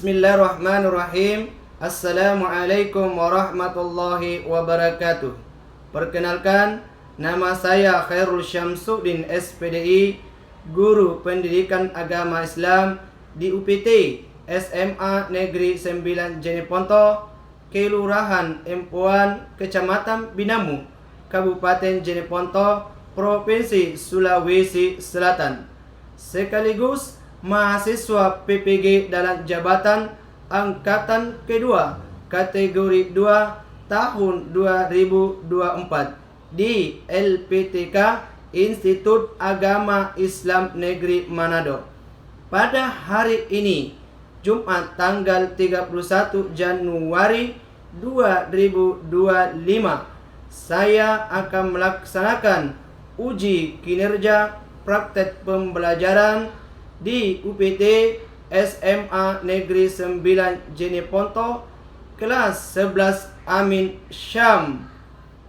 Bismillahirrahmanirrahim. Assalamualaikum warahmatullahi wabarakatuh. Perkenalkan, nama saya Khairul Syamsuddin SPDI, Guru Pendidikan Agama Islam di UPT SMA Negeri 9 Jeneponto, Kelurahan Empuan, Kecamatan Binamu, Kabupaten Jeneponto, Provinsi Sulawesi Selatan. Sekaligus mahasiswa PPG dalam jabatan angkatan kedua kategori 2 tahun 2024 di LPTK Institut Agama Islam Negeri Manado. Pada hari ini, Jumat tanggal 31 Januari 2025, saya akan melaksanakan uji kinerja praktek pembelajaran di UPT SMA Negeri 9 Jeneponto kelas 11 Amin Syam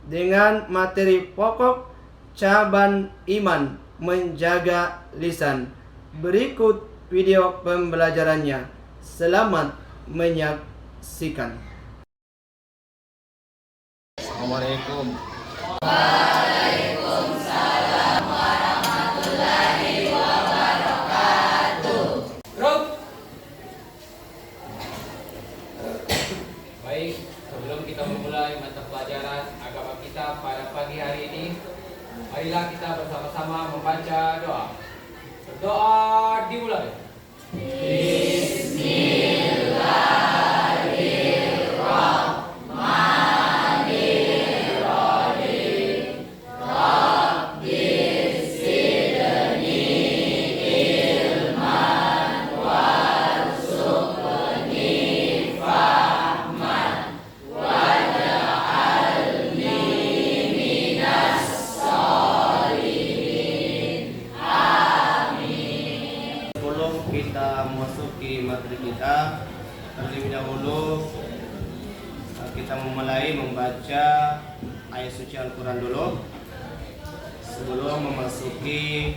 dengan materi pokok cabang iman menjaga lisan. Berikut video pembelajarannya. Selamat menyaksikan. Assalamualaikum. Baik, sebelum kita memulai mata pelajaran agama kita pada pagi hari ini, marilah kita bersama-sama membaca doa. Berdoa dimulai. Sebelum kita memasuki materi kita, terlebih dahulu kita memulai membaca ayat suci Al-Quran dulu sebelum memasuki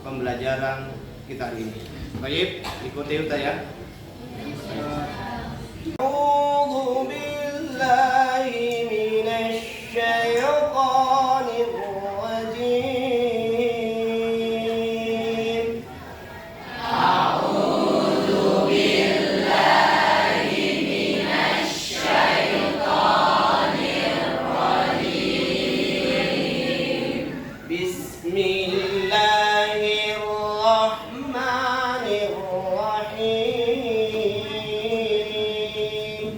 pembelajaran kita hari ini. Baik, ikuti Uta ya. A'udzu billahi minasy syaithanir rajim. Bismillahirrahmanirrahim.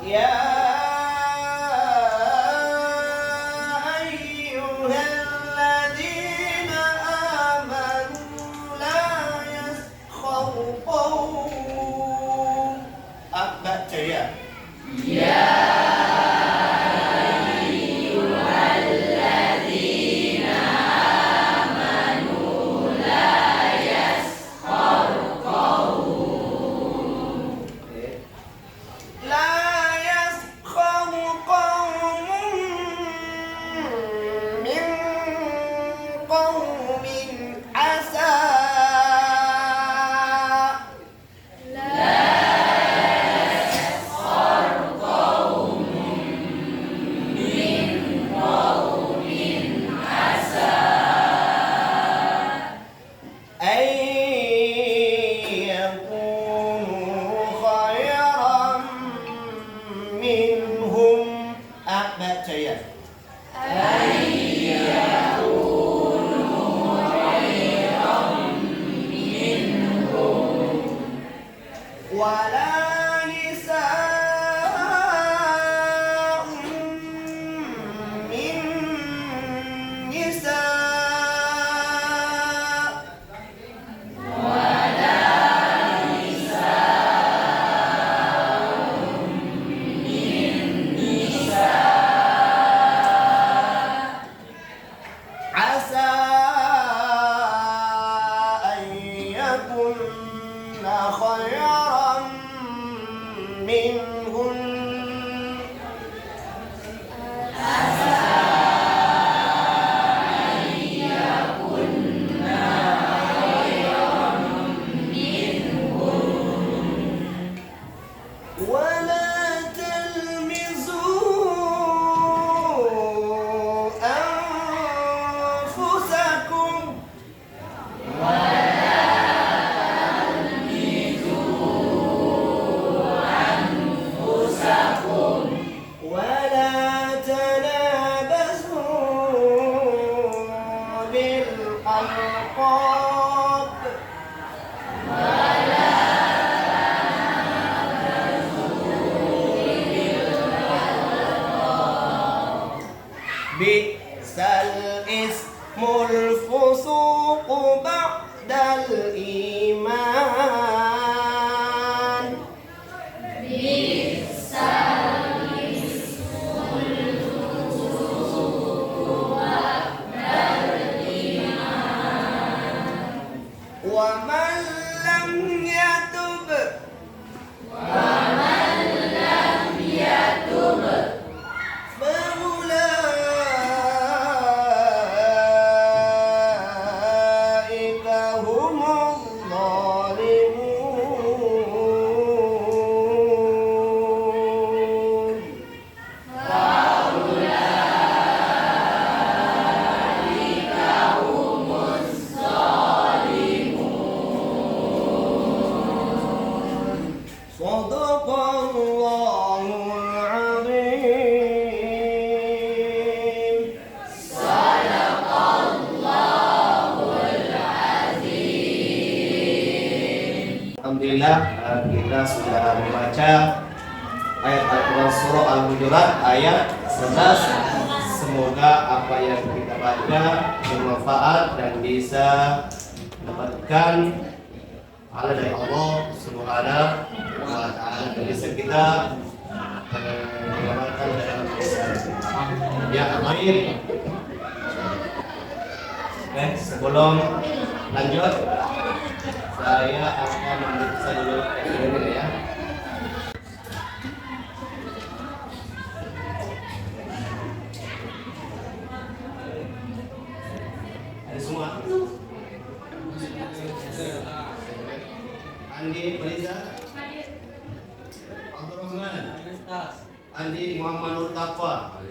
Ya ayyuhalladzina amanu la yaskhar qawm. Baca ya. لا يسخر قوم من قوم عسى أن يكونوا خيرا منهم. baca ya. ولا نساء من نساء عسى أن يكن خيرا منهن Bi'sal ismul fusuqu ba'dal iman. Wa man lam yatub faulaika humul zalimun. Sadaqallahul azim. Alhamdulillah, kita sudah membaca ayat Al-Quran surah Al-Hujurat ayat 11. Semoga apa yang kita baca bermanfaat dan bisa mendapatkan pahala dari Allah Subhanahu wa Ta'ala, dan bisa kita mengamalkan dalam Islam. Ya, amin. Oke, sebelum lanjut, saya akan memeriksa dulu ini ya. Ada semua. Andi Fariza, Abdul Rahman, Andi Muhammad Nur Taqwa,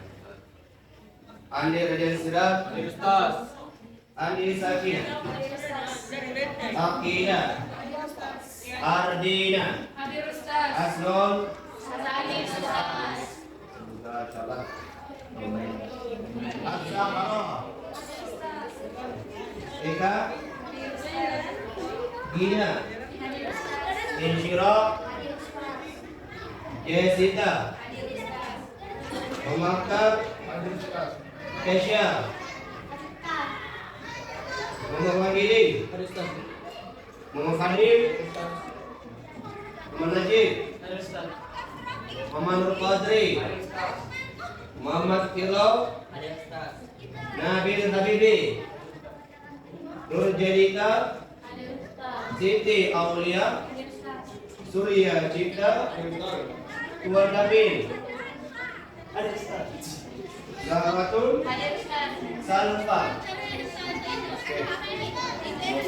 Andi Radian Sirat, Andi Sakina, Akida, Ardina, Asnul, Asnul, Eka, Gina, Insyira, Jessica, Muhammad, Kesha, Muhammad Gidi, Muhammad Khadim, Muhammad Najib, Muhammad Nur Qadri, Muhammad Kilo, Nabil Habibi, Nur Jedika, Siti Aulia, Surya Cipta, Tuan Nabil, Zahratul, Salfa. Semoga yang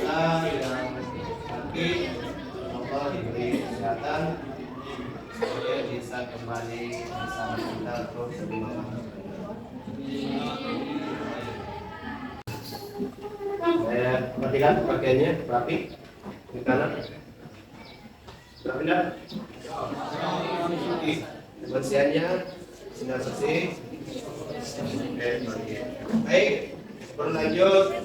sakit Allah diberi kesehatan supaya bisa kembali bersama kita terus sebelum saya perhatikan pakaiannya rapi di kanan. Rapi dah? Kebersihannya sudah bersih. Baik, berlanjut.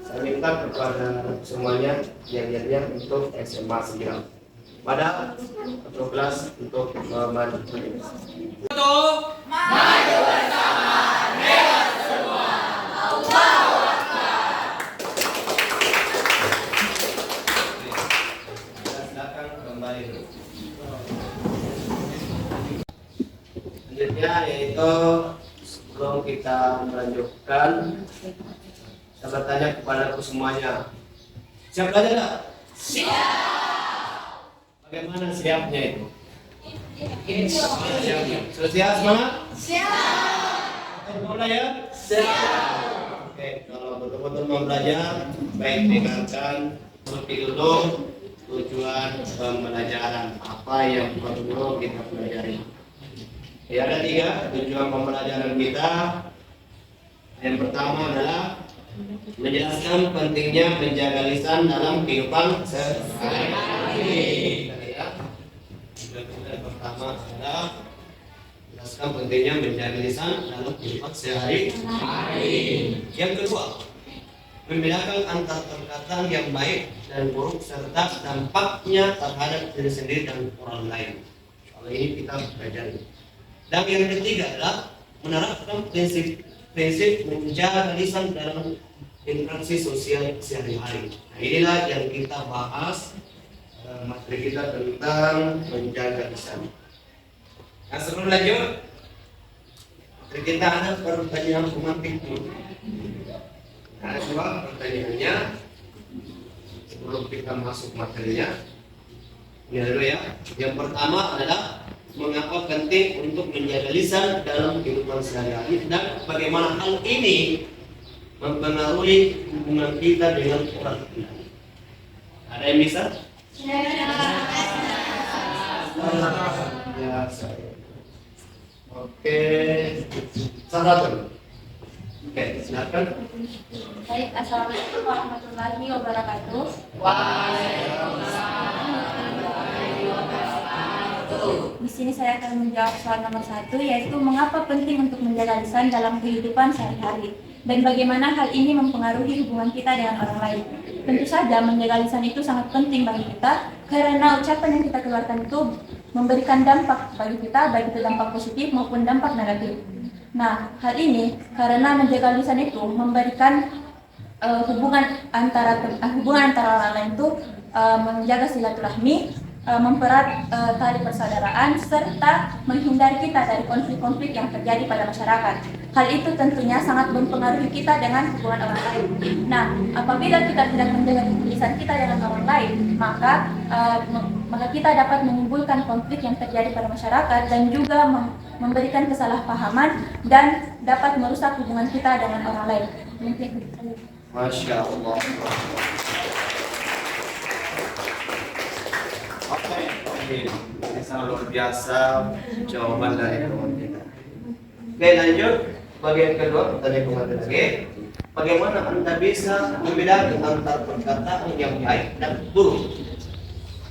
Saya minta kepada semuanya yang untuk SMA 9 pada atau kelas untuk maju bersama hebat semua. Allahu Akbar. Silakan kembali. Selanjutnya yaitu sebelum kita melanjutkan, saya bertanya kepada semuanya, siap belajar tak? Siap. Bagaimana siapnya itu? Sudah siap semangat? Siap. Mau belajar? Siap. Oke, kalau betul-betul mau belajar, baik dengarkan seperti dulu tujuan pembelajaran, apa yang perlu kita pelajari. Ya, ada 3 tujuan pembelajaran kita. Yang pertama adalah menjelaskan pentingnya menjaga lisan dalam kehidupan sehari-hari. Yang pertama adalah menjelaskan pentingnya menjaga lisan dalam kehidupan sehari-hari. Yang kedua, membedakan antara perkataan yang baik dan buruk serta dampaknya terhadap diri sendiri dan orang lain. Kalau ini kita pelajari. Dan yang ketiga adalah menerapkan prinsip menjaga lisan dalam interaksi sosial sehari-hari. Nah, inilah yang kita bahas materi kita tentang menjaga lisan. Nah, sebelum lanjut, materi kita ada pertanyaan pemantik. Ada dua pertanyaannya. Sebelum kita masuk materinya, lihat dulu ya. Yang pertama adalah mengapa penting untuk menjaga lisan dalam kehidupan sehari-hari dan bagaimana hal ini mempengaruhi hubungan kita dengan orang lain. Ada yang bisa? Ya, saya. Oke, satu. Oke, silakan. Baik, assalamualaikum warahmatullahi wabarakatuh. Di sini saya akan menjawab soal nomor 1, yaitu mengapa penting untuk menjaga lisan dalam kehidupan sehari-hari dan bagaimana hal ini mempengaruhi hubungan kita dengan orang lain. Tentu saja menjaga lisan itu sangat penting bagi kita karena ucapan yang kita keluarkan itu memberikan dampak bagi kita, baik itu dampak positif maupun dampak negatif. Nah, hal ini karena menjaga lisan itu memberikan hubungan antara orang lain itu menjaga silaturahmi, mempererat tali persaudaraan serta menghindari kita dari konflik-konflik yang terjadi pada masyarakat. Hal itu tentunya sangat mempengaruhi kita dengan hubungan orang lain. Nah, apabila kita tidak menjaga lisan kita dengan orang lain, maka kita dapat menimbulkan konflik yang terjadi pada masyarakat dan juga memberikan kesalahpahaman dan dapat merusak hubungan kita dengan orang lain. Masya Allah. Oke, ini sangat luar biasa jawaban dari teman kita. Oke, lanjut bagian kedua, pertanyaan kemarin lagi. Bagaimana Anda bisa membedakan antara perkataan yang baik dan buruk?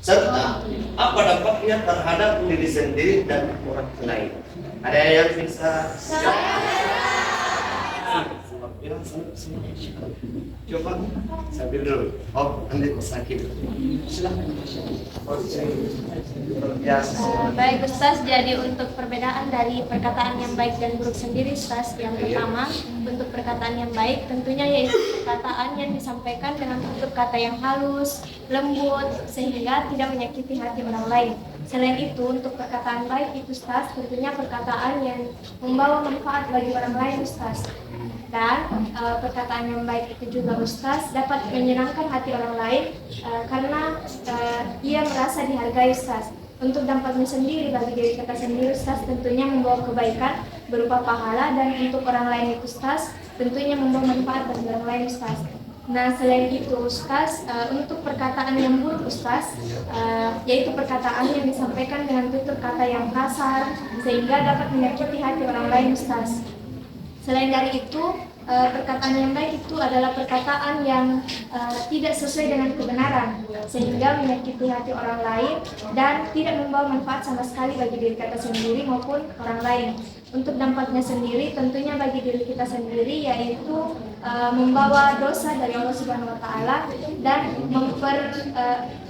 Serta apa dampaknya terhadap diri sendiri dan orang lain? Ada yang bisa? Coba sambil dulu. Oh, nanti sakit. Silakan. Baik Ustaz, jadi untuk perbedaan dari perkataan yang baik dan buruk sendiri Ustaz, yang pertama untuk perkataan yang baik tentunya yaitu perkataan yang disampaikan dengan tutur kata yang halus, lembut, sehingga tidak menyakiti hati orang lain. Selain itu, untuk perkataan baik itu Ustaz, tentunya perkataan yang membawa manfaat bagi orang lain Ustaz. Dan perkataan yang baik itu juga Ustaz dapat menyenangkan hati orang lain karena ia merasa dihargai Ustaz. Untuk dampaknya sendiri bagi diri kita sendiri Ustaz tentunya membawa kebaikan berupa pahala, dan untuk orang lain itu Ustaz tentunya membawa manfaat bagi orang lain Ustaz. Nah, selain itu Ustaz, untuk perkataan yang buruk Ustaz, yaitu perkataan yang disampaikan dengan tutur kata yang kasar sehingga dapat menyakiti hati orang lain Ustaz. Selain dari itu, perkataan yang baik itu adalah perkataan yang tidak sesuai dengan kebenaran sehingga menyakiti hati orang lain dan tidak membawa manfaat sama sekali bagi diri kita sendiri maupun orang lain. Untuk dampaknya sendiri tentunya bagi diri kita sendiri yaitu membawa dosa dari Allah Subhanahu wa taala dan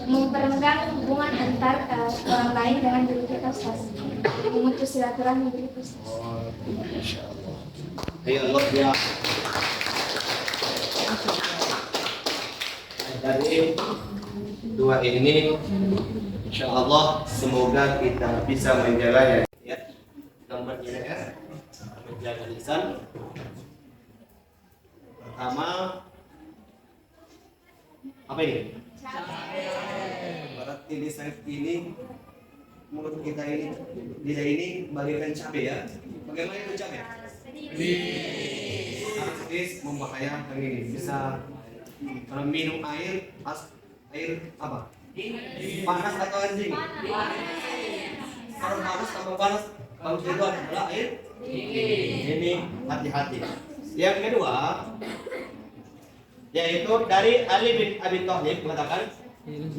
memperenggang hubungan antar orang lain dengan diri kita Ustaz. Memutus silaturahmi begitu Ustaz. Ayo Allah ya. Dari dua ini, insya Allah semoga kita bisa menjaganya. Ya, gambarnya ya, menjaga lisan. Pertama, apa ini? Berarti lisan ini, mulut kita ini, lidah ini bagaikan cabai ya. Bagaimana itu cabai? Artis membahayakan ini, bisa kalau minum air apa? Panas atau anjing? Kalau panas tambah panas, kalau itu adalah air ini, hati-hati. Yang kedua, yaitu dari Ali bin Abi Thalib mengatakan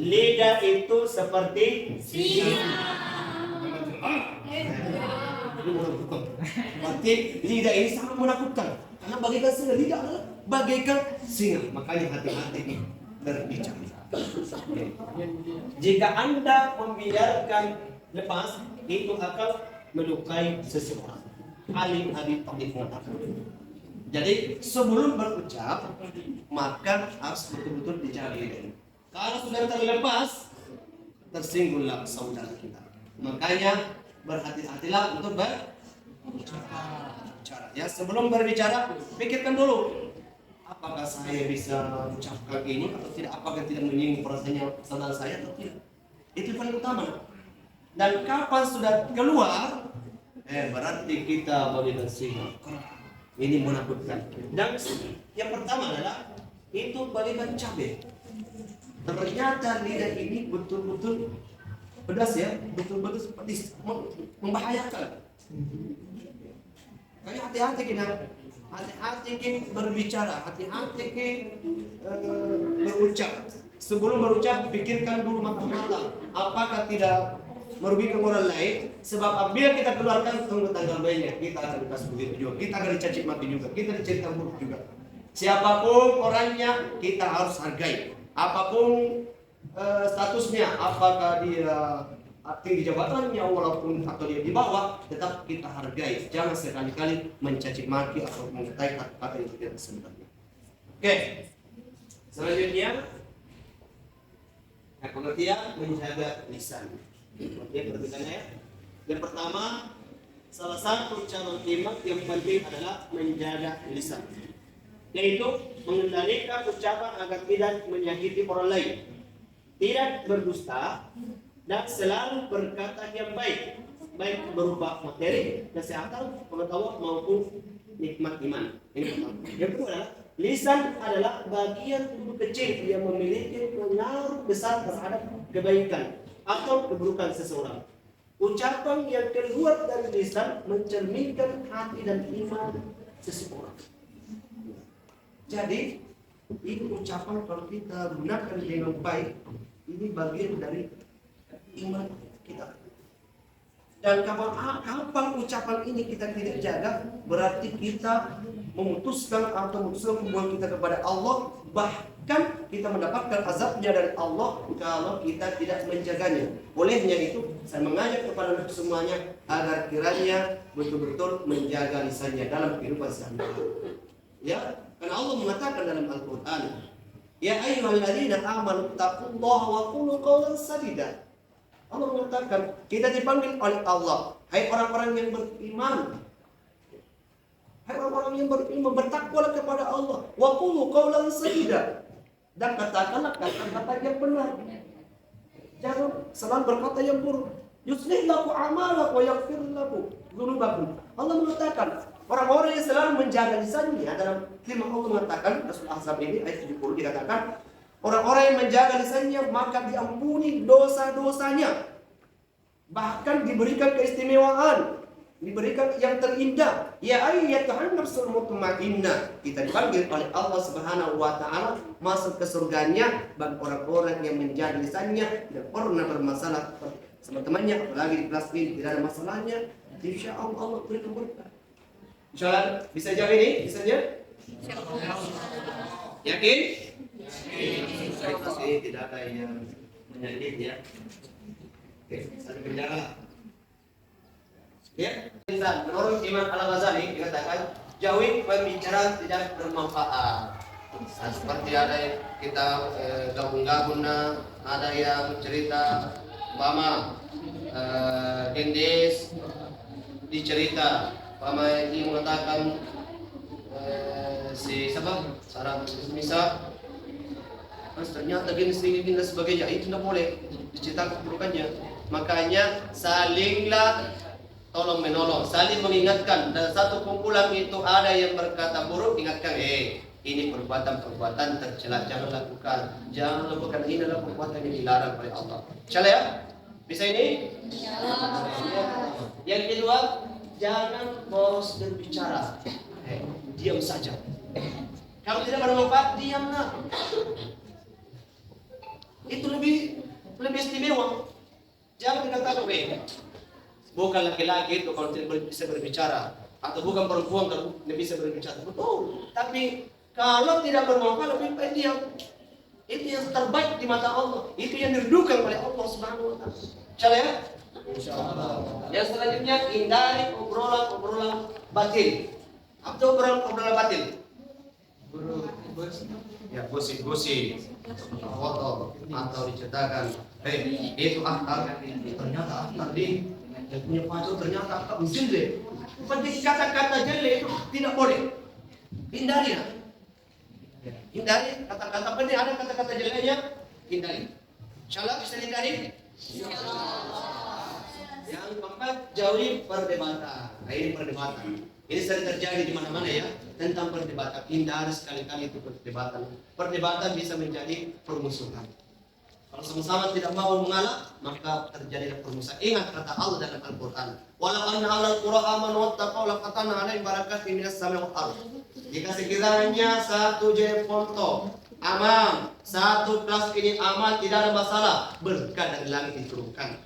lidah itu seperti singa. Berarti lidah ini sangat menakutkan karena bagaikan singa. Lidah adalah bagaikan singa. Makanya hati-hati berbicara. Jika Anda membiarkan lepas, itu akan melukai seseorang. alih-alih topik mengatakan. Jadi sebelum berucap maka harus betul-betul dijaga. Kalau sudah terlepas, tersinggunglah saudara kita. Makanya berhati-hatilah untuk berbicara. Ya, sebelum berbicara, pikirkan dulu. Apakah saya bisa ucapkan ini atau tidak? Apakah tidak menyinggung perasaannya saudara saya atau tidak? Itu paling utama. Dan kapan sudah keluar, berarti kita boleh nasihat. Ini menakutkan. Dan yang pertama adalah itu balikan cabai. Ternyata lidah ini betul-betul pedas ya, betul-betul pedis, membahayakan. Kali hati-hati kita, hati-hati kita berbicara, hati-hati kita berucap. Sebelum berucap, pikirkan dulu matang-matang. Apakah tidak merugikan orang lain? Sebab apabila kita keluarkan, tunggu tanggal mainnya, kita akan dikasih begitu juga, kita akan dicaci maki juga, kita dicerita buruk juga. Siapapun orangnya, kita harus hargai. Apapun statusnya, apakah dia tinggi jabatannya walaupun atau dia di bawah, tetap kita hargai. Jangan sekali-kali mencaci maki atau mengetai kata-kata yang tidak sebenarnya. Oke, selanjutnya pengertian menjaga lisan. Oke, perbedaannya ya. Yang pertama, salah satu cara kalimat yang penting adalah menjaga lisan, yaitu mengendalikan ucapan agar tidak menyakiti orang lain, tidak berdusta, dan selalu berkata yang baik, baik berupa materi, kesehatan, pengetahuan maupun nikmat iman. Ini pertama. Yang kedua adalah lisan adalah bagian tubuh kecil yang memiliki pengaruh besar terhadap kebaikan atau keburukan seseorang. Ucapan yang keluar dari lisan mencerminkan hati dan iman seseorang. Jadi, ini ucapan kalau kita gunakan dengan baik, ini bagian dari iman kita. Dan kapan ucapan ini kita tidak jaga, berarti kita memutuskan hubungan kita kepada Allah, bahkan kita mendapatkan azabnya dari Allah kalau kita tidak menjaganya. Olehnya itu, saya mengajak kepada semuanya agar kiranya betul-betul menjaga lisannya dalam kehidupan sehari-hari. Ya, karena Allah mengatakan dalam Al-Quran, ya ayyuhalladzina amanu taqullaha wa qulu qawlan sadida. Allah mengatakan, kita dipanggil oleh Allah, hai orang-orang yang beriman, hai orang-orang yang beriman, bertakwalah kepada Allah, wa qulu qawlan sadida, dan katakanlah kata-kata yang benar. Jangan selalu berkata yang buruk. Yuslih lakum a'malakum wa yaghfir lakum dzunubakum. Allah mengatakan, orang-orang yang selalu menjaga lisannya, dalam firman Allah mengatakan, Rasul Ahzab ini ayat 70 dikatakan, orang-orang yang menjaga lisannya maka diampuni dosa-dosanya. Bahkan diberikan keistimewaan, diberikan yang terindah. Ya ayyatuhan nafsul mutmainnah. Kita dipanggil oleh Allah Subhanahu wa taala masuk ke surganya bagi orang-orang yang menjaga lisannya, tidak pernah bermasalah sama temannya, apalagi di kelas ini tidak ada masalahnya. Insya Allah Allah berikan berkah. Insya Allah bisa jawab ini, bisanya? Yakin? Saya pasti tidak ada yang menyakit ya. Oke, saling menjaga. Ya, menurut Imam Al-Ghazali dikatakan jauhi pembicaraan tidak bermanfaat. Nah, seperti ada yang kita gabung-gabung, ada yang cerita mama Gendis dicerita, mama ini mengatakan si siapa Sarah Misa, ternyata gini dan sebagainya, itu tidak boleh diceritakan keburukannya. Makanya salinglah tolong menolong, saling mengingatkan. Dan satu kumpulan itu ada yang berkata buruk, ingatkan, ini perbuatan-perbuatan tercela, jangan lakukan. Jangan lakukan, ini adalah perbuatan yang dilarang oleh Allah. Insyaallah ya? Bisa ini? Yang kedua, jangan boros berbicara. Diam saja. Kalau tidak bermanfaat, diamlah. Itu lebih istimewa. Jangan dikatakan, bukan laki-laki itu kalau tidak bisa berbicara, atau bukan perempuan kalau tidak bisa berbicara. Betul. Tapi kalau tidak bermanfaat, lebih baik diam. Itu yang terbaik di mata Allah. Itu yang dirindukan oleh Allah Subhanahu wa taala. Insyaallah ya. Yang selanjutnya hindari obrolan batil. Apa itu obrolan batil? Ya, gosip-gosip, foto atau diceritakan, itu aktar, ternyata aktar di yang punya pacar ternyata aktar jelek. Penting kata-kata jelek itu tidak boleh. Hindari ya. Hindari kata-kata penting, ada kata-kata jeleknya, hindari. Insyaallah bisa dihindari. Yang keempat, jauhi perdebatan. Ini perdebatan. Ini sering terjadi di mana-mana ya, tentang perdebatan. Hindari sekali-kali itu perdebatan. Perdebatan bisa menjadi permusuhan. Kalau sama-sama tidak mau mengalah, maka terjadilah permusuhan. Ingat kata Allah dalam Al-Quran. Walau anna ahlal qura amanu wattaqaw laqatana 'alaihim barakatin minas sama'i wal ardh. Jika sekiranya satu jeponto aman, satu kelas ini aman, tidak ada masalah, berkah dari langit diturunkan.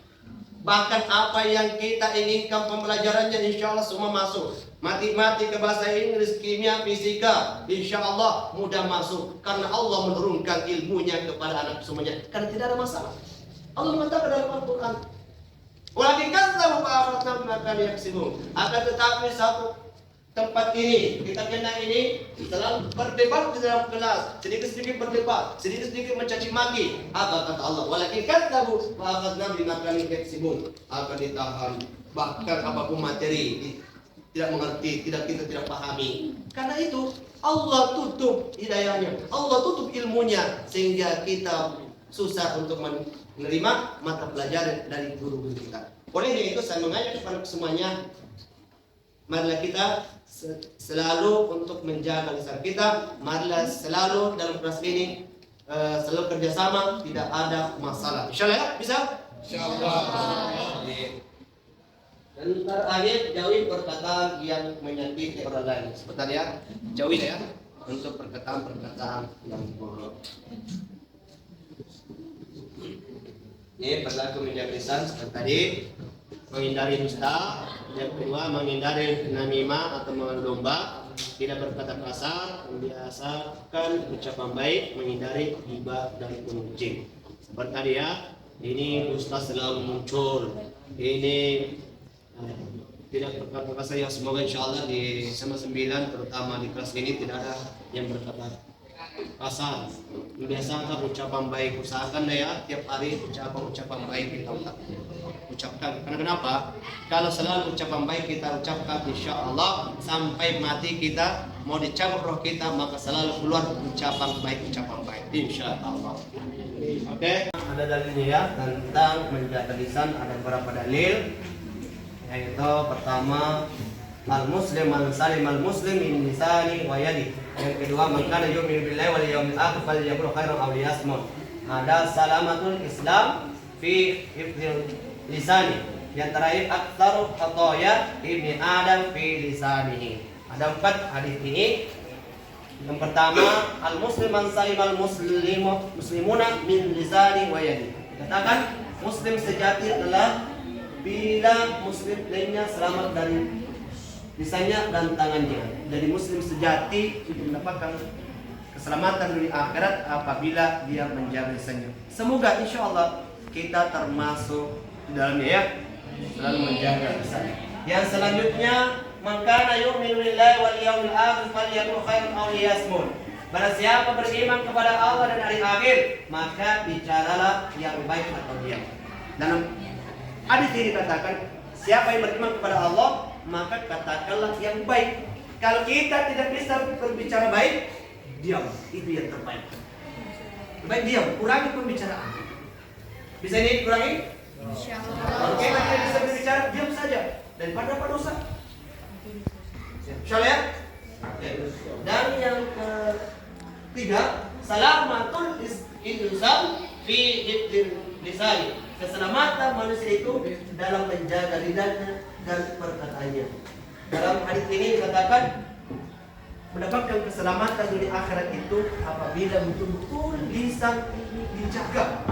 Bahkan apa yang kita inginkan pembelajarannya insya Allah semua masuk. Matematika, bahasa Inggris, kimia, fisika, insya Allah mudah masuk. Karena Allah menurunkan ilmunya kepada anak semuanya. Karena tidak ada masalah. Allah mengatakan dalam Al-Quran, walakin kazzabu fa'akhadnahum bima kanu yaksibun. Akan tetapi satu tempat ini, kita kena ini selalu berdebat di dalam kelas, sedikit-sedikit berdebat, sedikit-sedikit mencaci maki. Apa kata Allah? Walakin kazzabu fa'akhadnahum bima kanu yaksibun. Akan ditahan, bahkan apapun materi tidak mengerti, kita tidak pahami. Karena itu Allah tutup hidayahnya, Allah tutup ilmunya, sehingga kita susah untuk menerima mata pelajaran dari guru-guru kita. Oleh itu saya mengajak kepada semuanya, marilah kita selalu untuk menjaga lisan kita, marilah selalu dalam kelas ini selalu kerjasama, tidak ada masalah. Insyaallah ya, bisa? Insyaallah. Dan terakhir, jauhi perkataan yang menyakiti orang lain. Sebentar ya, jauhi ya untuk perkataan-perkataan yang buruk. Ini berlaku menjaga lisan seperti tadi, menghindari dusta. Yang kedua, menghindari namimah atau mendomba, tidak berkata kasar, membiasakan ucapan baik, menghindari ghibah dan memuji. Seperti tadi ya, ini ustaz selalu muncul. Ini tidak berkata kasar, yang semoga insyaallah di SMA 9 terutama di kelas ini tidak ada yang berkata kasar. Membiasakan ucapan baik, usahakan ya tiap hari ucapan baik kita ucapkan. Karena kenapa? Kalau selalu ucapan baik kita ucapkan, insya Allah sampai mati kita mau dicabut roh kita, maka selalu keluar ucapan baik insya Allah. Oke, ada dalilnya ya tentang menjaga lisan. Ada beberapa dalil, yaitu pertama, al-muslim man salim al-muslim min lisani wa yadi. Yang kedua, man kana yu'minu billahi wal yawmil akhir falyaqul khairan aw liyasmut. Ada salamatul Islam fi hifdzil lisani. Yang terakhir, aktsaru khataya ibni Adam fi lisanihi. Ada 4 hadis ini. Yang pertama, al-muslim man salim al-muslimuna min lisani wa yadi. Katakan muslim sejati adalah bila muslim lainnya selamat dari lisannya dan tangannya. Jadi muslim sejati itu mendapatkan keselamatan di akhirat apabila dia menjaga lisannya. Semoga insya Allah kita termasuk di dalamnya ya, selalu menjaga lisannya. Yang selanjutnya, man kana yu'minu billahi wal yawmil akhir falyaqul khairan aw liyasmut. Barang siapa beriman kepada Allah dan hari akhir, maka bicaralah yang baik atau diam. Dalam hadis ini dikatakan, siapa yang beriman kepada Allah, maka katakanlah yang baik. Kalau kita tidak bisa berbicara baik, diam. Itu yang terbaik. Baik diam, kurangi pembicaraan. Bisa ini kurangi? Kalau kita tidak bisa berbicara, diam saja. Daripada apa dosa? Insyaallah ya. Dan yang ketiga, salamatul insan fi hifdzil lisan. Keselamatan manusia itu dalam menjaga lidahnya dan perkataannya. Dalam hadis ini dikatakan mendapatkan keselamatan di akhirat itu apabila betul-betul lisan ini dijaga.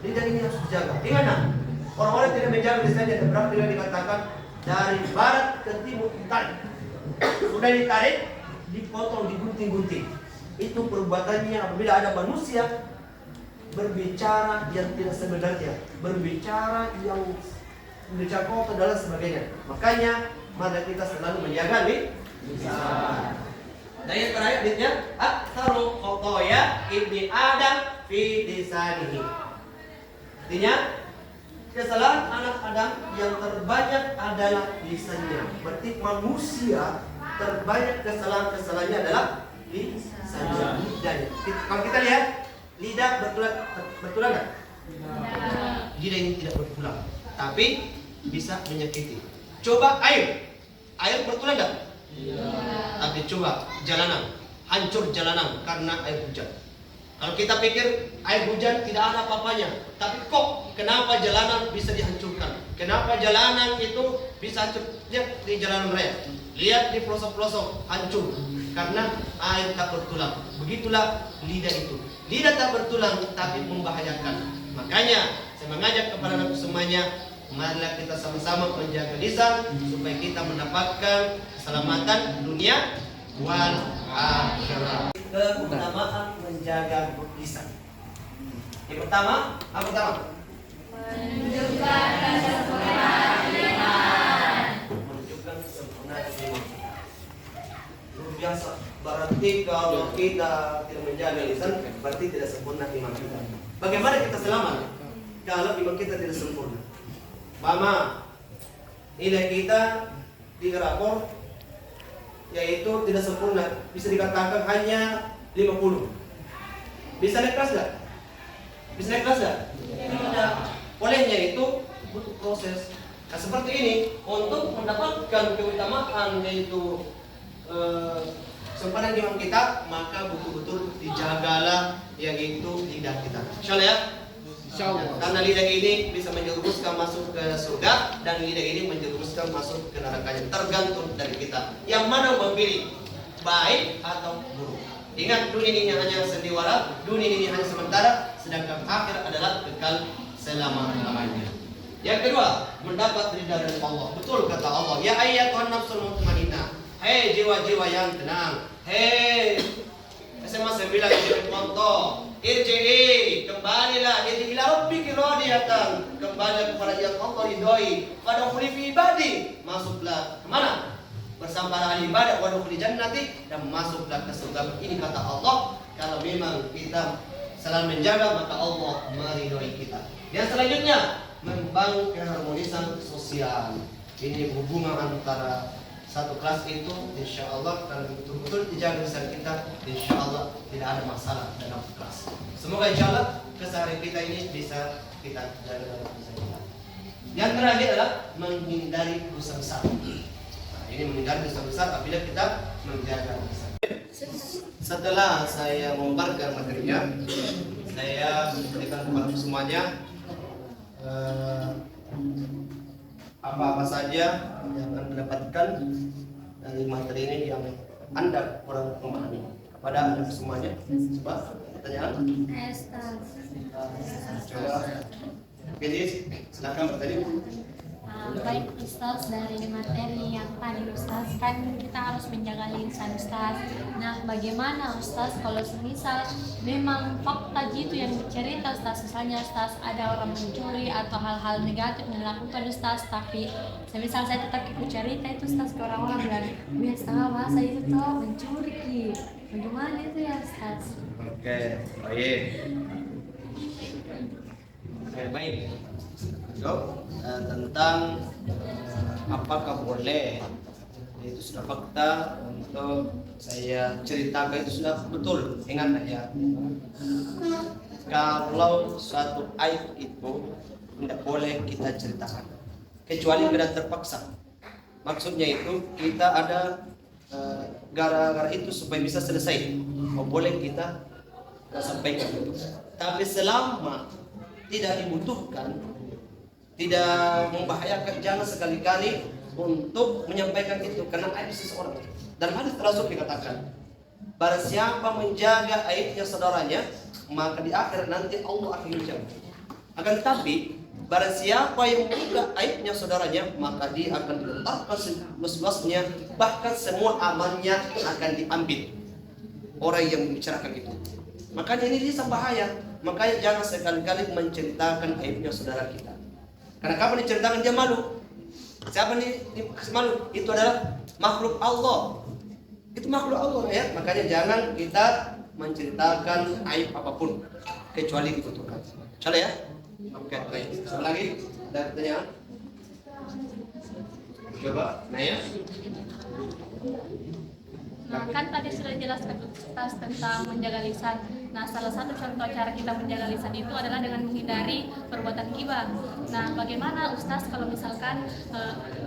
Lidah ini harus dijaga. Di mana? Orang-orang tidak menjaga lisannya, ada berapa kali dikatakan dari barat ke timur ditarik. Sudah ditarik, dipotong, digunting-gunting. Itu perbuatannya apabila ada manusia berbicara yang tidak sebenarnya, berbicara yang berbicara kotor dan sebagainya. Makanya mari kita selalu menjaga lisan. Dan yang terakhir hadisnya, aktsaru khotoya ibni Adam fi lisanihi. Artinya kesalahan anak Adam yang terbanyak adalah lisannya. Berarti manusia terbanyak kesalahan-kesalahannya adalah lisannya, lidahnya. Kalau kita lihat lidah bertulang nggak? Lidah ini tidak bertulang, tapi bisa menyakiti. Coba air bertulang nggak? Tapi coba jalanan, hancur jalanan karena air hujan. Kalau kita pikir air hujan tidak ada apa-apanya, tapi kok kenapa jalanan bisa dihancurkan? Kenapa jalanan itu bisa hancur? Lihat di jalanan raya, lihat di pelosok-pelosok hancur karena air tak bertulang. Begitulah lidah itu. Lidah tak bertulang tapi membahayakan. Makanya saya mengajak kepada anak semuanya, marilah kita sama-sama menjaga lisan supaya kita mendapatkan keselamatan dunia wal akhirat. Keutamaan menjaga lisan. Yang pertama, apa pertama? Menunjukkan kesempurnaan iman. Menunjukkan kesempurnaan iman. Luar biasa. Berarti kalau kita tidak menjaga lisan, berarti tidak sempurna iman kita. Bagaimana kita selamat kalau iman kita tidak sempurna? Mama, nilai kita di rapor yaitu tidak sempurna, bisa dikatakan hanya 50. Bisa naik kelas nggak? Bisa naik kelas nggak? Tidak. Olehnya itu butuh proses. Nah seperti ini, untuk mendapatkan keutamaan yaitu sempurna iman kita, maka betul-betul dijagalah yaitu lidah kita. Insyaallah ya. Karena lidah ini bisa menjerumuskan masuk ke surga dan lidah ini menjerumuskan masuk ke neraka. Tergantung dari kita. Yang mana memilih, baik atau buruk. Ingat, dunia ini hanya sendiwara, dunia ini hanya sementara, sedangkan akhir adalah kekal selama-lamanya. Yang kedua, mendapat ridha dari Allah. Betul kata Allah, ya ayyatuhan nafsul mutmainnah. Hei jiwa-jiwa yang tenang. Hei SMA 9 jadi contoh. Irji'i, kembalilah ila rabbiki radiyatan, kembali kepada yang Allah ridhoi. Fadkhuli fi ibadi, masuklah kemana? Bersama ahli ibadah, wadkhuli jannati, dan masuklah ke surga. Ini kata Allah. Kalau memang kita selalu menjaga, maka Allah meridhoi kita. Yang selanjutnya, membangun keharmonisan sosial. Ini hubungan antara satu kelas itu, insya Allah kalau betul-betul dijaga lisan kita, insya Allah tidak ada masalah dalam kelas. Semoga insya Allah keseharian kita ini bisa kita jaga dalam lisan kita. Yang terakhir adalah menghindari dosa besar. Nah, ini menghindari dosa besar apabila kita menjaga lisan. Setelah saya membarkan materinya, saya berikan kepada semuanya apa-apa saja yang akan mendapatkan dari materi ini yang Anda kurang memahami. Kepada Anda semuanya, coba pertanyaan. Coba pilih, silakan bertanya. Baik Ustaz, dari materi yang tadi Ustaz, kan kita harus menjaga lisan Ustaz. Nah bagaimana Ustaz kalau semisal memang fakta gitu yang dicerita Ustaz, misalnya Ustaz ada orang mencuri atau hal-hal negatif yang dilakukan Ustaz, tapi semisal saya tetap ikut cerita itu Ustaz ke orang-orang bilang, biar setengah bahasa itu tuh mencuri, bagaimana itu ya Ustaz? Oke, baik. Baik. So, tentang apakah boleh, itu sudah fakta untuk saya ceritakan, itu sudah betul. Ingat ya, kalau suatu aib itu tidak boleh kita ceritakan kecuali benar terpaksa. Maksudnya itu kita ada gara-gara itu supaya bisa selesai, boleh kita sampaikan itu. Tapi selama tidak dibutuhkan, tidak membahayakan, jangan sekali-kali untuk menyampaikan itu karena aib seseorang. Dan hadis Rasul dikatakan, barang siapa menjaga aibnya saudaranya, maka di akhir nanti Allah akan menjaga. Akan tetapi barang siapa yang membuka aibnya saudaranya, maka dia akan diletakkan seluas-luasnya, bahkan semua amalnya akan diambil orang yang membicarakan itu. Makanya ini bisa bahaya. makanya jangan sekali-kali menceritakan aibnya saudara kita. Karena kapan diceritakan dia malu. Siapa nih malu? Itu adalah makhluk Allah. Itu makhluk Allah ya. Makanya jangan kita menceritakan aib apapun kecuali dibutuhkan. Salah ya? Oke, baik. Satu lagi ada pertanyaan? Coba, Naya. Nah, kan tadi sudah dijelaskan Ustaz tentang menjaga lisan. Nah, salah satu contoh cara kita menjaga lisan itu adalah dengan menghindari perbuatan gibah. Nah, bagaimana Ustaz kalau misalkan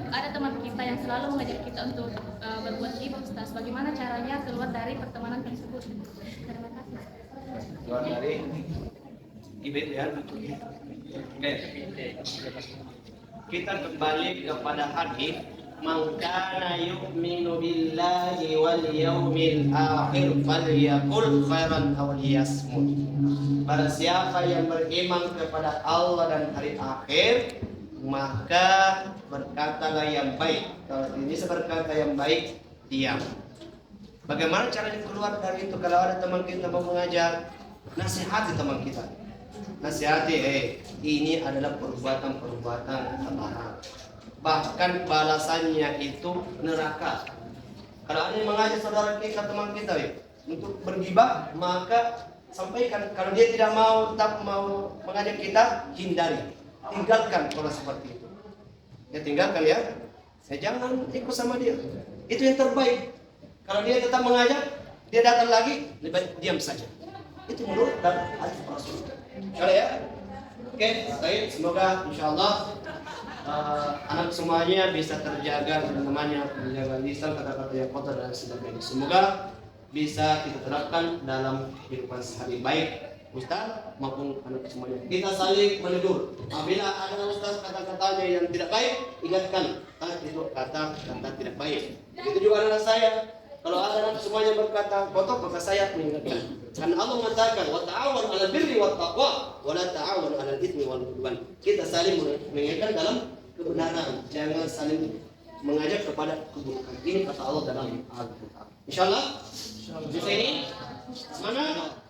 ada teman kita yang selalu mengajak kita untuk berbuat gibah, Ustaz? Bagaimana caranya keluar dari pertemanan tersebut? Terima kasih. Keluar dari gibah ya. Oke. Kita kembali kepada hadis man kana yu'minu billahi wal yawmil akhir falyaqul khairan aw liyasmut. Barang siapa yang beriman kepada Allah dan hari akhir, maka berkatalah yang baik. Kalau ini berkata yang baik, diam. Bagaimana caranya keluar dari itu? Kalau ada teman kita mau mengajar, nasihati teman kita. Nasihati, ini adalah perbuatan-perbuatan terlarang. Bahkan balasannya itu neraka. Kalau ada yang mengajak saudara kita, teman kita untuk bergibah, maka sampaikan. Kalau dia tidak mau, tetap mau mengajak kita, hindari. Tinggalkan orang seperti itu. Ya tinggalkan ya. Saya jangan ikut sama dia. Itu yang terbaik. Kalau dia tetap mengajak, dia datang lagi, lebih baik diam saja. Itu menurut dan hadis Rasul. Kalau ya. Oke, baik. Semoga insyaallah anak semuanya bisa terjaga dan namanya menjaga lisan, kata-kata yang kotor dan sebagainya. Semoga bisa kita terapkan dalam kehidupan sehari baik Ustaz maupun anak semuanya. Kita saling menegur. Apabila ada Ustaz kata-katanya yang tidak baik, ingatkan itu kata-kata tidak baik. Itu juga anak saya. Kalau ada anak semuanya berkata kotor, maka saya mengingatkan. Karena Allah mengatakan wa ta'awanu 'alal birri wat taqwa wa la ta'awanu 'alal itsmi wal 'udwan. Kita saling mengingatkan dalam kebenaran, jangan saling mengajak kepada keburukan. Ini kata Allah dalam Al-Qur'an. Insyaallah di sini semangat.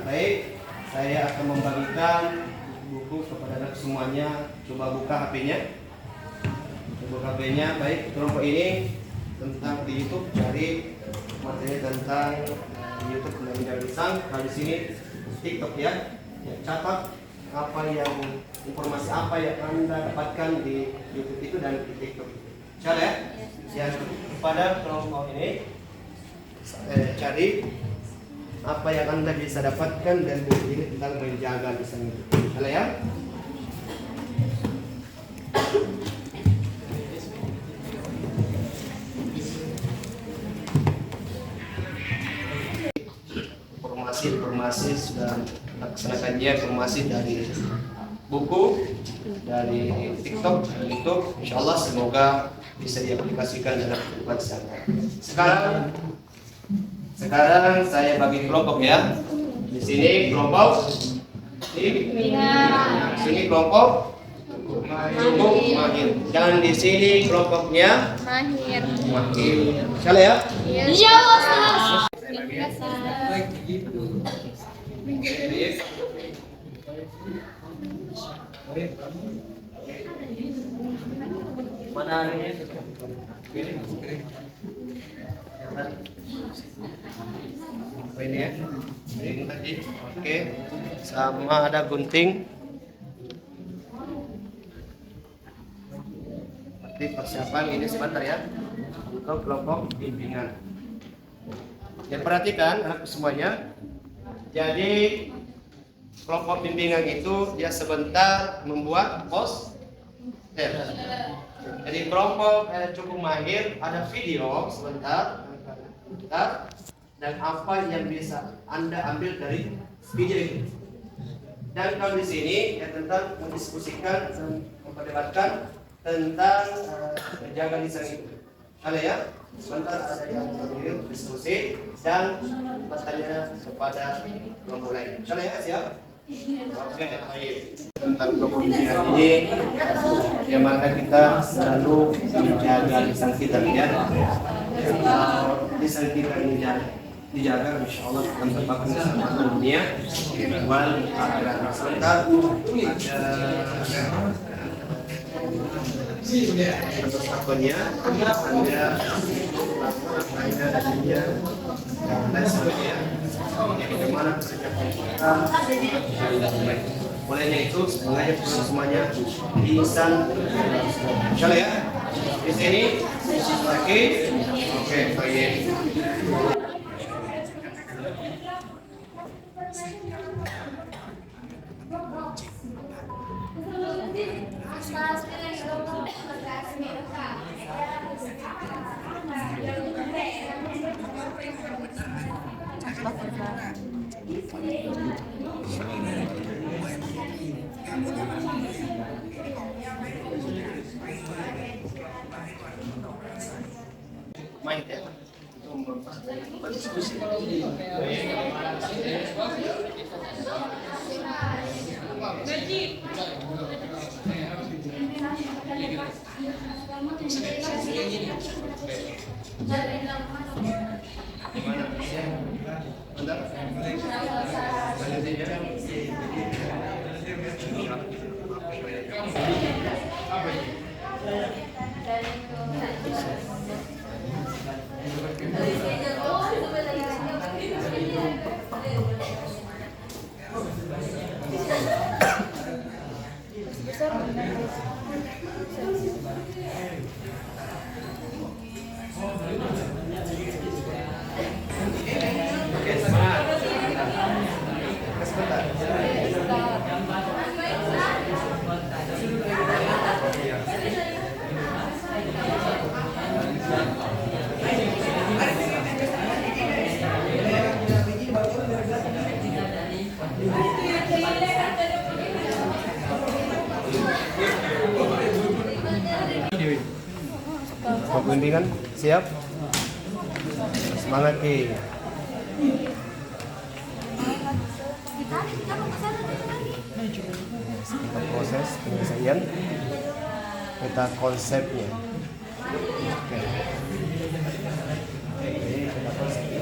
Baik, saya akan membagikan buku kepada anak semuanya. Coba buka HP-nya. Buka HP-nya. Baik, kelompok ini tentang di YouTube cari materi tentang YouTube menjaga lisan. Kalau di sini TikTok ya, catat apa yang informasi apa yang Anda dapatkan di YouTube itu dan di TikTok. Cara ya, yang kepada kelompok ini cari apa yang Anda bisa dapatkan dan ini tentang menjaga lisan itu. Cara ya. Informasi sudah laksanakan dia informasi dari buku, dari TikTok, dari YouTube. Insyaallah semoga bisa diaplikasikan dalam kehidupan sehari-hari. Sekarang saya bagi kelompok ya. Di sini kelompok di sini kelompok cukup mahir. Dan di sini kelompoknya mahir. Insyaallah ya. Insyaallah. Mana ini? Apa ini ya? Ini tadi. Oke. Sama ada gunting. Berarti persiapan ini sebentar ya. Untuk kelompok bimbingan. Ya perhatikan anak semuanya. Jadi kelompok bimbingan itu dia sebentar membuat poster. Jadi kelompok cukup mahir ada video sebentar dan apa yang bisa Anda ambil dari video itu. Dan kalau di sini ya tentang mendiskusikan dan memperdebatkan tentang menjaga lisan itu. Ada ya? Sebentar ada yang berdiri diskusi dan bertanya kepada kelompok lain. Ada ya? Siap? Oke, baik. Tentang kelompok bimbingan ini, yang mana kita selalu menjaga lisan kita ya. lisan kita ini dijaga, insya Allah akan terpakai keselamatan dunia wal akhirat. Serta ada takonya, ada darinya, dan lain sebagainya. Bagaimana olehnya itu mengajak semuanya insan, insyaallah ya. Di sini oke, baik. Main ya untuk berdiskusi. Bimbingan siap? Semangat Ki. Kita proses penyelesaian, kita konsepnya. Oke. Kita konsepnya.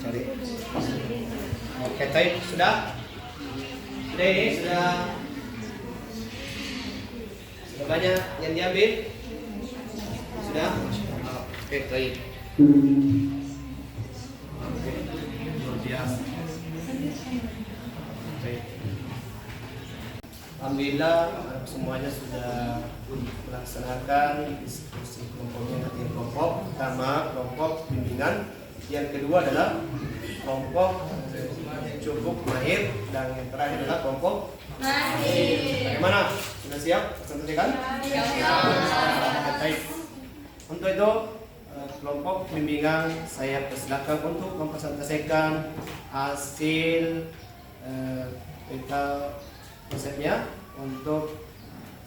Cari. Oke, baik, sudah? Sudah ini, sudah banyak yang diambil? Sudah? Oke, baik. Oke, luar biasa. Baik. Alhamdulillah semuanya sudah melaksanakan diskusi kelompoknya nanti kelompok pertama kelompok bimbingan, yang kedua adalah kelompok cukup mahir, dan yang terakhir adalah kelompok mahir. Bagaimana? Sudah siap? Sampaikan? Baik. Untuk itu kelompok bimbingan saya persilakan untuk mempresentasikan hasil peta konsepnya. Untuk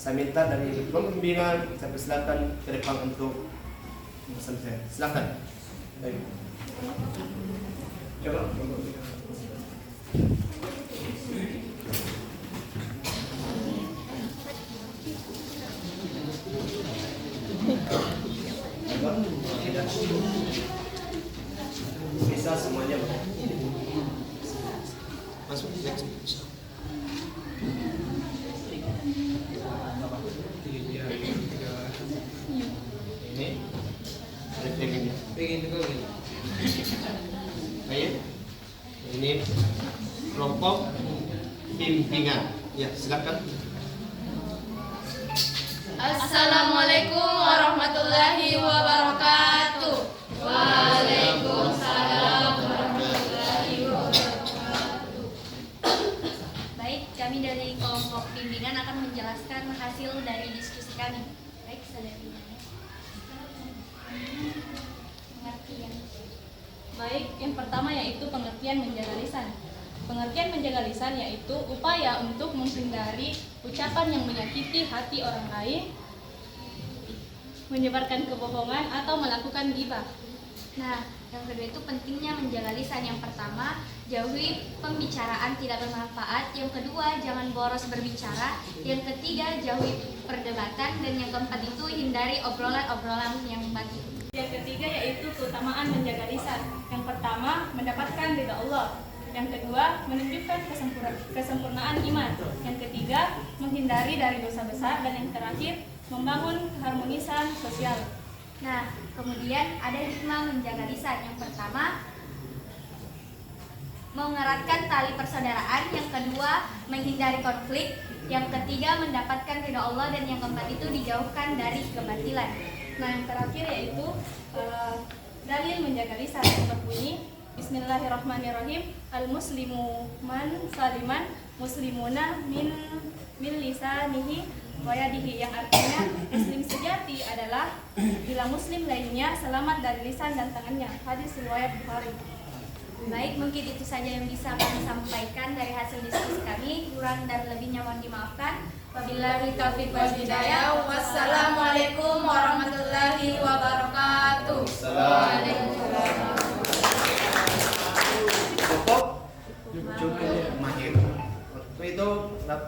saya minta dari kelompok bimbingan, saya persilakan ke depan untuk mempresentasikan. Silakan. Baik. Coba. Bisa semuanya masuk. Ini pengen juga gini. Ayo, ini kelompok bimbingan. Ya, silakan. Assalamualaikum warahmatullahi wabarakatuh. Waalaikumsalam warahmatullahi wabarakatuh. Baik, kami dari kelompok bimbingan akan menjelaskan hasil dari diskusi kami. Baik, selanjutnya. Pengertian. Baik, yang pertama yaitu pengertian menjaga lisan. Pengertian menjaga lisan yaitu upaya untuk menghindari ucapan yang menyakiti hati orang lain, menyebarkan kebohongan atau melakukan ghibah. Nah, yang kedua itu pentingnya menjaga lisan. Yang pertama, jauhi pembicaraan tidak bermanfaat. Yang kedua, jangan boros berbicara. Yang ketiga, jauhi perdebatan. Dan yang keempat itu hindari obrolan-obrolan yang batil. Yang ketiga yaitu keutamaan menjaga lisan. Yang pertama, mendapatkan ridha Allah. Yang kedua, menunjukkan kesempurnaan iman. Yang ketiga, menghindari dari dosa besar. Dan yang terakhir, membangun keharmonisan sosial. Nah, kemudian ada hikmah menjaga lisan. Yang pertama, mengeratkan tali persaudaraan. Yang kedua, menghindari konflik. Yang ketiga, mendapatkan ridha Allah. Dan yang keempat itu dijauhkan dari kebatilan. Nah, yang terakhir yaitu dalil menjaga lisan yang berbunyi Bismillahirrahmanirrahim. Al-muslimu man saliman muslimuna min lisanihi wa yadihi, yang artinya muslim sejati adalah bila muslim lainnya selamat dari lisan dan tangannya. Hadis riwayat Bukhari. Baik, mungkin itu saja yang bisa kami sampaikan dari hasil diskusi kami. Kurang dan lebihnya mohon dimaafkan. Wabillahi taufiq wal hidayah. Wassalamualaikum warahmatullahi wabarakatuh. Waalaikumsalam. Cukup mahir. Waktu itu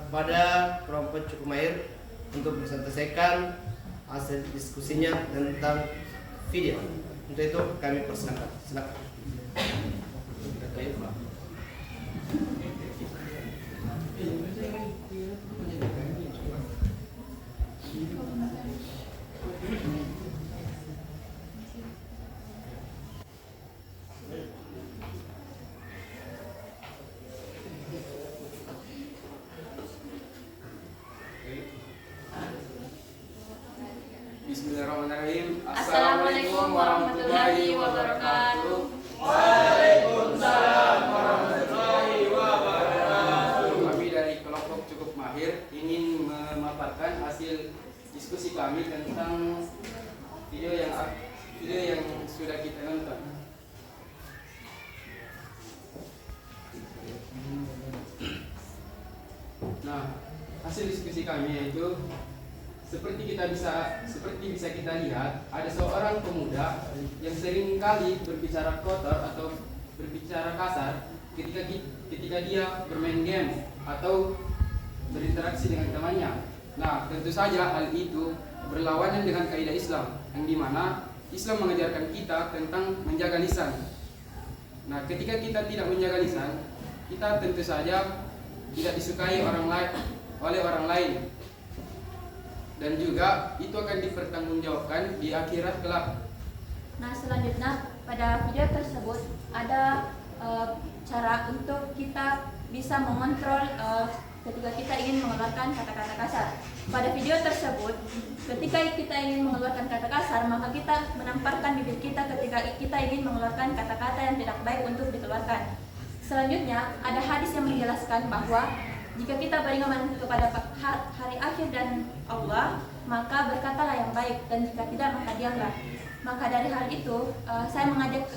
pada kelompok cukup mahir untuk menyelesaikan hasil diskusinya tentang video. Untuk itu kami persilakan. Silakan. Bismillahirrahmanirrahim. Assalamualaikum warahmatullahi wabarakatuh. Waalaikumsalam warahmatullahi wabarakatuh. Kami dari kelompok cukup mahir ingin memaparkan hasil diskusi kami tentang video yang sudah kita nonton. Nah, hasil diskusi kami yaitu seperti bisa kita lihat, ada seorang pemuda yang sering kali berbicara kotor atau berbicara kasar ketika dia bermain game atau berinteraksi dengan temannya. Nah, tentu saja hal itu berlawanan dengan kaidah Islam, yang dimana Islam mengajarkan kita tentang menjaga lisan. Nah, ketika kita tidak menjaga lisan, kita tentu saja tidak disukai oleh orang lain. Dan juga itu akan dipertanggungjawabkan di akhirat kelak. Nah, selanjutnya pada video tersebut ada cara untuk kita bisa mengontrol ketika kita ingin mengeluarkan kata-kata kasar. Pada video tersebut, ketika kita ingin mengeluarkan kata kasar, maka kita menamparkan bibir kita ketika kita ingin mengeluarkan kata-kata yang tidak baik untuk dikeluarkan. Selanjutnya, ada hadis yang menjelaskan bahwa jika kita beriman kepada hari akhir dan Allah, maka berkatalah yang baik, dan jika tidak maka diamlah. Maka dari hal itu,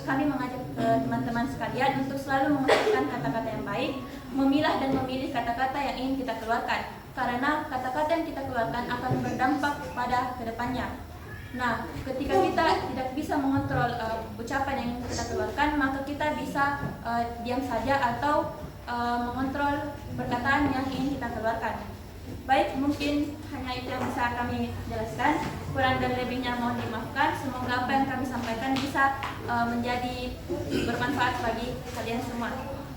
kami mengajak teman-teman sekalian untuk selalu mengucapkan kata-kata yang baik, memilah dan memilih kata-kata yang ingin kita keluarkan, karena kata-kata yang kita keluarkan akan berdampak pada kedepannya. Nah, ketika kita tidak bisa mengontrol ucapan yang ingin kita keluarkan, maka kita bisa diam saja atau mengontrol perkataan yang ingin kita keluarkan. Baik, mungkin hanya itu yang bisa kami jelaskan. Kurang dan lebihnya mohon dimaafkan. Semoga apa yang kami sampaikan bisa menjadi bermanfaat bagi kalian semua.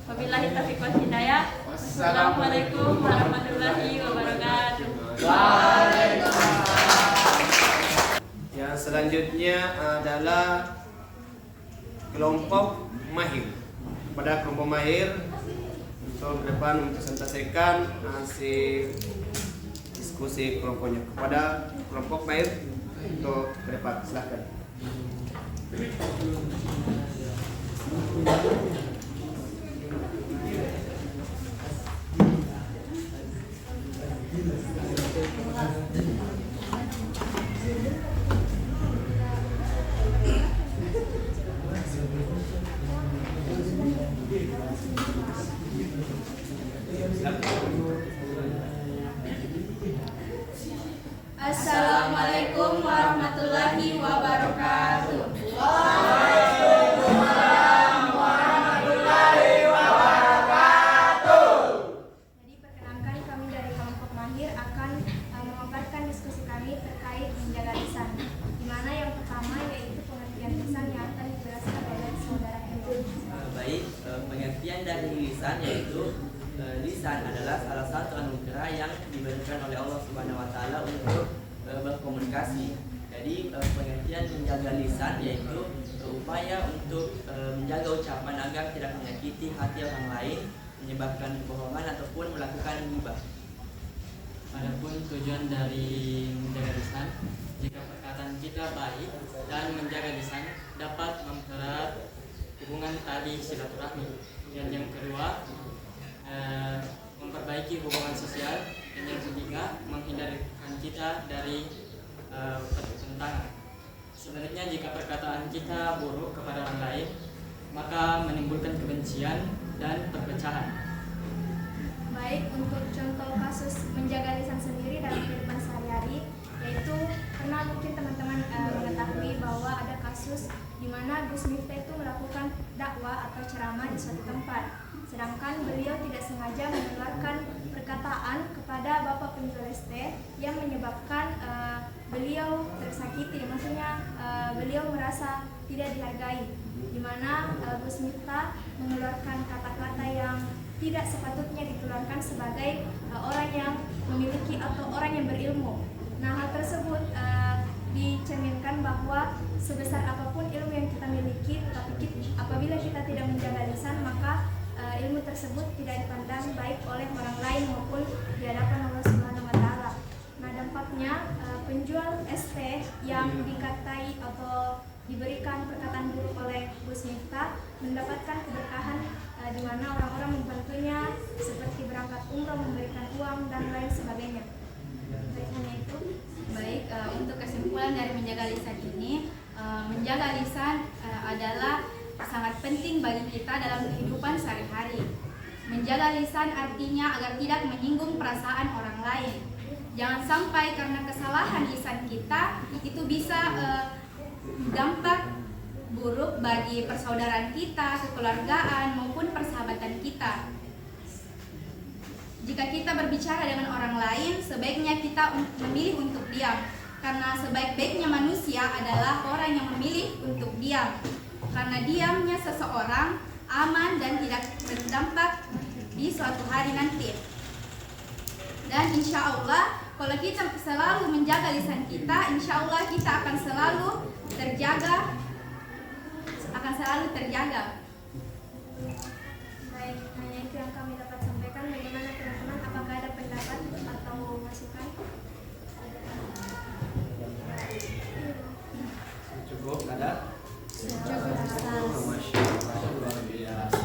Wabillahi taufiq wal hidayah. Wassalamualaikum warahmatullahi wabarakatuh. Yang selanjutnya adalah kelompok mahir. Pada kelompok mahir untuk depan mempresentasikan hasil diskusi kelompoknya kepada kelompok lain untuk ke depan. Silahkan. Assalamualaikum warahmatullahi wabarakatuh. Jadi perkenalkan, kami dari kelompok mahir akan memaparkan diskusi kami terkait menjaga lisan. Di mana yang pertama yaitu pengertian lisan yang akan dijelaskan oleh saudara Hendro. Baik, pengertian dari lisan yaitu lisan adalah salah satu anugerah yang diberikan oleh Allah Subhanahu wa taala untuk berkomunikasi. Jadi pengertian menjaga lisan yaitu upaya untuk menjaga ucapan agar tidak menyakiti hati orang lain, menyebabkan kebohongan ataupun melakukan ghibah. Adapun tujuan dari menjaga lisan, jika perkataan kita baik dan menjaga lisan dapat mempererat hubungan tali silaturahmi. Dan yang kedua, memperbaiki hubungan sosial. Dan yang ketiga, menghindarkan kita dari pertentangan. Sebenarnya jika perkataan kita buruk kepada orang lain, maka menimbulkan kebencian dan perpecahan. Baik, untuk contoh kasus menjaga lisan sendiri dalam kehidupan sehari-hari, yaitu pernah mungkin teman-teman mengetahui bahwa ada kasus di mana Gus Miftah itu melakukan dakwah atau ceramah di suatu tempat, sedangkan beliau tidak sengaja mengeluarkan perkataan kepada bapak penjual ST yang menyebabkan beliau tersakiti, maksudnya beliau merasa tidak dihargai, di mana Gus Miftah mengeluarkan kata-kata yang tidak sepatutnya dikeluarkan sebagai orang yang memiliki atau orang yang berilmu. Nah, hal tersebut dicerminkan bahwa sebesar apapun ilmu yang kita miliki, tetapi apabila kita tidak menjaga lisan, maka ilmu tersebut tidak dipandang baik oleh orang lain maupun di hadapan Allah Subhanahu wa taala. Nah, dampaknya penjual ST yang dikatai atau diberikan perkataan buruk oleh Gus Miftah mendapatkan keberkahan di mana orang-orang membantunya seperti berangkat umroh, memberikan uang dan lain sebagainya. Baik, hanya itu. Baik, untuk kesimpulan dari menjaga lisan ini, menjaga lisan adalah sangat penting bagi kita dalam kehidupan sehari-hari. Menjaga lisan artinya agar tidak menyinggung perasaan orang lain. Jangan sampai karena kesalahan lisan kita itu bisa dampak buruk bagi persaudaraan kita, kekeluargaan maupun persahabatan kita. Jika kita berbicara dengan orang lain, sebaiknya kita memilih untuk diam, karena sebaik-baiknya manusia adalah orang yang memilih untuk diam, karena diamnya seseorang aman dan tidak berdampak di suatu hari nanti. Dan insya Allah, kalau kita selalu menjaga lisan kita, insya Allah kita akan selalu terjaga. Baik, hanya itu yang kami dapat sampaikan. Bagaimana teman-teman? Apakah ada pendapat atau masukan? Cukup ada? Cukup. Masya Allah, luar biasa.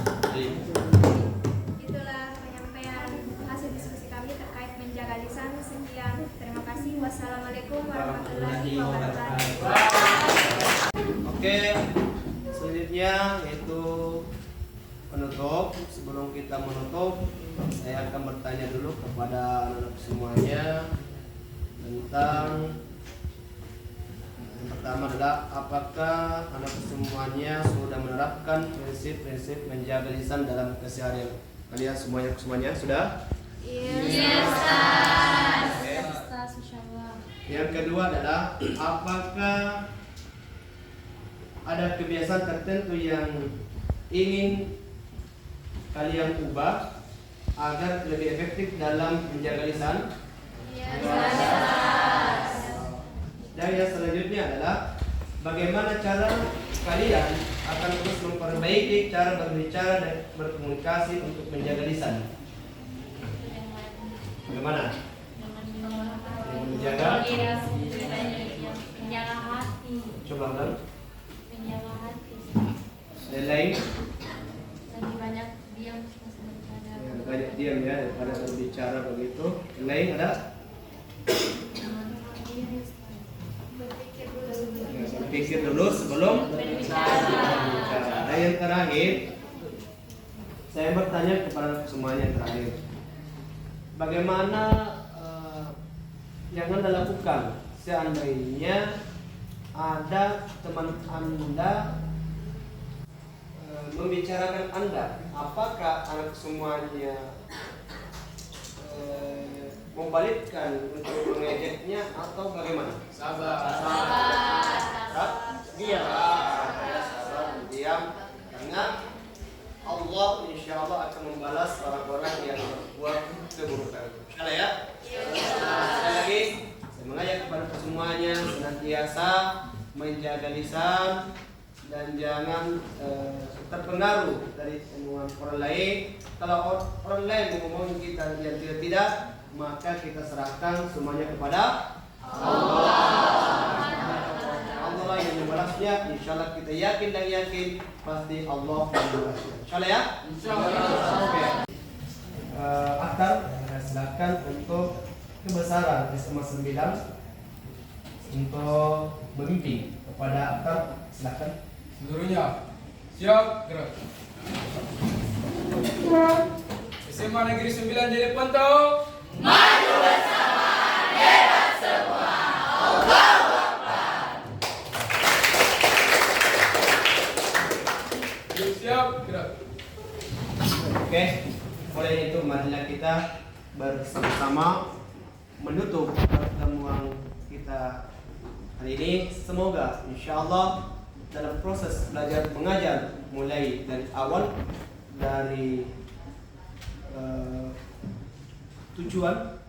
Itulah penyampaian hasil diskusi kami terkait menjaga lisan. Sekian, terima kasih. Wassalamualaikum warahmatullahi wabarakatuh. Oke, selanjutnya yaitu penutup. Sebelum kita menutup, saya akan bertanya dulu kepada anak-anak semuanya tentang yang pertama adalah apakah anak semuanya sudah menerapkan prinsip-prinsip menjaga lisan dalam keseharian kalian semuanya sudah? Oke. Yang kedua adalah apakah ada kebiasaan tertentu yang ingin kalian ubah agar lebih efektif dalam menjaga lisan? Dan yang selanjutnya adalah bagaimana cara kalian akan terus memperbaiki cara berbicara dan berkomunikasi untuk menjaga lisan. Bagaimana? Menjaga. Menjaga hati. Coba ulang. Menjaga hati. Dan lain. Lebih banyak diam daripada Banyak diam ya daripada berbicara begitu. Yang lain ada? Berpikir dulu sebelum berbicara. Dan yang terakhir, saya bertanya kepada semuanya terakhir, bagaimana yang Anda lakukan seandainya ada teman Anda membicarakan Anda, apakah anak semuanya membalikkan untuk mengejeknya atau bagaimana? Sabar. Diam. Diam. Karena Allah insya Allah akan membalas orang-orang yang berbuat keburukan. Insyaallah ya. Sekali lagi, saya mengajak kepada semuanya senantiasa menjaga lisan dan jangan terpengaruh dari omongan orang lain. Kalau orang lain mengomongin kita yang tidak, maka kita serahkan semuanya kepada Allah. Allah yang membalasnya. Insyaallah kita yakin dan yakin pasti Allah yang membalasnya. Insyaallah ya. Oke. Akhtar, silakan untuk kebesaran SMA 9 untuk memimpin kepada Akhtar. Silakan. Seluruhnya siap gerak. SMA Negeri 9 Jeli Ponto. Maju bersama, hebat semua. Allahu Akbar. Siap gerak. Oke, oleh itu marilah kita bersama-sama menutup pertemuan kita hari ini. Semoga insyaallah dalam proses belajar mengajar mulai dari awal dari tujuan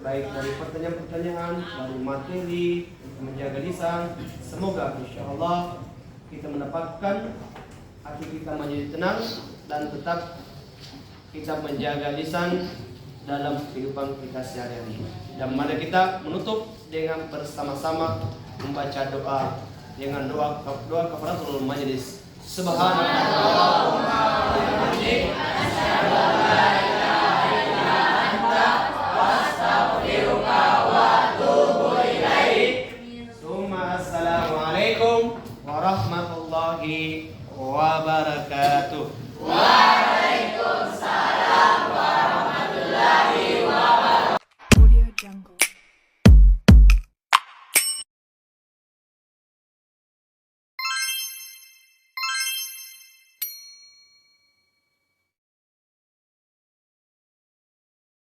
baik dari pertanyaan-pertanyaan, dari materi, menjaga lisan, semoga insyaallah kita mendapatkan hati kita menjadi tenang dan tetap kita menjaga lisan dalam kehidupan kita sehari-hari. Dan mari kita menutup dengan bersama-sama membaca doa dengan doa kafaratul majelis. Subhanallah. Assalamualaikum warahmatullahi wabarakatuh.